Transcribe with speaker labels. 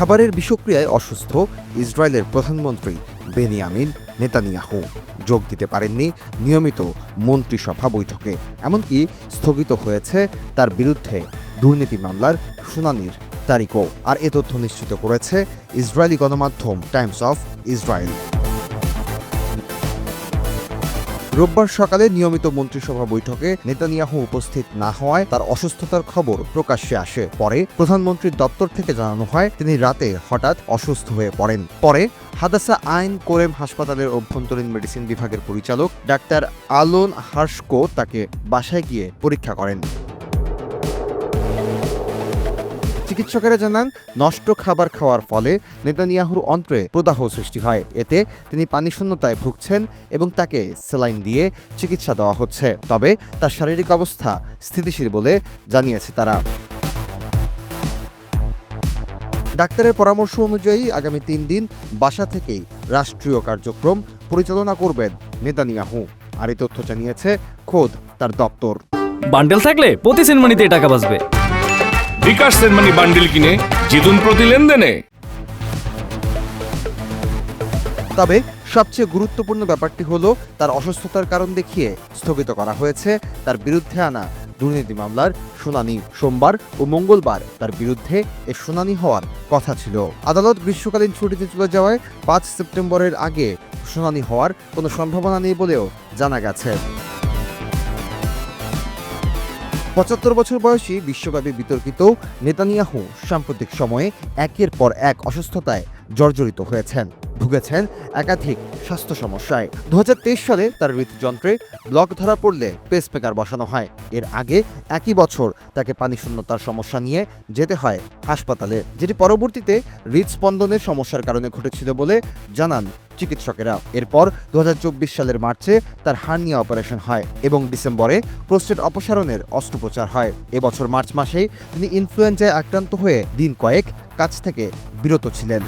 Speaker 1: খাবারের বিষক্রিয়ায় অসুস্থ ইসরায়েলের প্রধানমন্ত্রী বেনিয়ামিন নেতানিয়াহু যোগ দিতে পারেননি নিয়মিত মন্ত্রিসভা বৈঠকে। এমনকি স্থগিত হয়েছে তার বিরুদ্ধে দুর্নীতি মামলার শুনানির তারিখও। আর এ তথ্য নিশ্চিত করেছে ইসরায়েলি গণমাধ্যম টাইমস অফ ইসরায়েল। রোববার সকালে নিয়মিত মন্ত্রিসভা বৈঠকে নেতানিয়াহু উপস্থিত না হওয়ায় তার অসুস্থতার খবর প্রকাশ্যে আসে। পরে প্রধানমন্ত্রীর দপ্তর থেকে জানানো হয় তিনি রাতে হঠাৎ অসুস্থ হয়ে পড়েন। পরে হাদাসা আইন কোরেম হাসপাতালের অভ্যন্তরীণ মেডিসিন বিভাগের পরিচালক ডাক্তার আলোন হার্শকো তাকে বাসায় গিয়ে পরীক্ষা করেন। চিকিৎসকেরা জানান, নষ্ট খাবার খাওয়ার ফলে নেতানিয়াহুর অন্ত্রে প্রদাহ সৃষ্টি হয়। এতে তিনি পানিশূন্যতায় ভুগছেন এবং তাকে স্যালাইন দিয়ে চিকিৎসা দেওয়া হচ্ছে। তবে তার শারীরিক অবস্থা স্থিতিশীল বলে জানিয়েছে তারা। ডাক্তারের পরামর্শ অনুযায়ী আগামী 3 দিন বাসা থেকেই রাষ্ট্রীয় কার্যক্রম পরিচালনা করবেন নেতানিয়াহু। আর এই তথ্য জানিয়েছে খোদ তার দপ্তর।
Speaker 2: বান্ডেল থাকলে প্রতি সেনমানিতে টাকা বাঁচবে।
Speaker 3: বিকাশ সেনমানি বান্ডিল কিনে জিতুন প্রতি লেনদেনে।
Speaker 1: তবে সবচেয়ে গুরুত্বপূর্ণ ব্যাপারটি হলো তার অসুস্থতার কারণ দেখিয়ে স্থগিত করা হয়েছে তার বিরুদ্ধে আনা দুর্নীতি মামলার শুনানি। সোমবার ও মঙ্গলবার তার বিরুদ্ধে এ শুনানি হওয়ার কথা ছিল। আদালত গ্রীষ্মকালীন ছুটিতে চলে যাওয়ায় 5 সেপ্টেম্বরের আগে শুনানি হওয়ার কোনো সম্ভাবনা নেই বলেও জানা গেছে। 75 বছর বয়সী বিশ্বব্যাপী বিতর্কিত নেতানিয়াহু সাম্প্রতিক সময়ে একের পর এক অসুস্থতায় জর্জরিত হয়েছেন, ভুগেছেন একাধিক স্বাস্থ্য সমস্যায়। 2023 সালে তার হৃদযন্ত্রে ব্লক ধরা পড়লে পেসমেকার বসানো হয়। এর আগে একই বছর তাকে পানিশূন্যতার সমস্যা নিয়ে যেতে হয় হাসপাতালে, যেটি পরবর্তীতে হৃদস্পন্দনের সমস্যার কারণে ঘটেছিল বলে জানান চিকিৎসকেরা। এরপর 2024 সালের মার্চে তার হার্নিয়া অপারেশন হয় এবং ডিসেম্বরে প্রোস্টেট অপসারণের অস্ত্রোপচার হয়। এবছর মার্চ মাসেই তিনি ইনফ্লুয়েঞ্জায় আক্রান্ত হয়ে দিন কয়েক কাজ থেকে বিরত ছিলেন।